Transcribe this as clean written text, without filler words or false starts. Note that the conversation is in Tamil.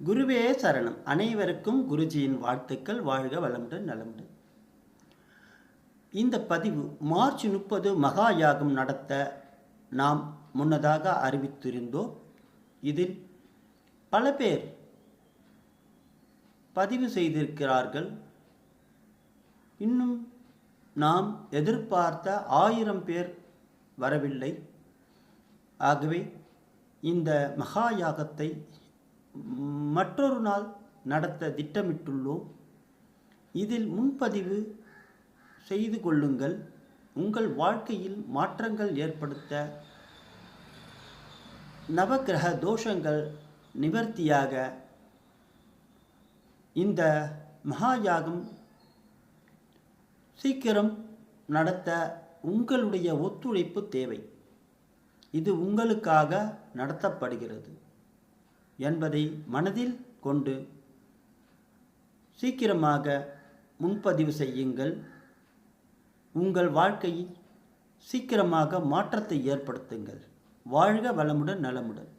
குருவே சரணம். அனைவருக்கும் குருஜியின் வாழ்த்துக்கள். வாழ்க வளமுடன் நலமுடன். இந்த பதிவு மார்ச் 30 மகா யாகம் நடத்த நாம் முன்னதாக அறிவித்திருந்தோம். இதில் பல பேர் பதிவு செய்திருக்கிறார்கள். இன்னும் நாம் எதிர்பார்த்த 1000 பேர் வரவில்லை. ஆகவே இந்த மகா யாகத்தை மற்றொரு நாள் நடத்த திட்டமிட்டுள்ளோம். இதில் முன்பதிவு செய்து கொள்ளுங்கள். உங்கள் வாழ்க்கையில் மாற்றங்கள் ஏற்படுத்த, நவக்கிரக தோஷங்கள் நிவர்த்தியாக இந்த மகா யாகம் சீக்கிரம் நடத்த உங்களுடைய ஒத்துழைப்பு தேவை. இது உங்களுக்காக நடத்தப்படுகிறது என்பதை மனதில் கொண்டு சீக்கிரமாக முன்பதிவு செய்யுங்கள். உங்கள் வாழ்க்கையில் சீக்கிரமாக மாற்றத்தை ஏற்படுத்துங்கள். வாழ்க வளமுடன் நலமுடன்.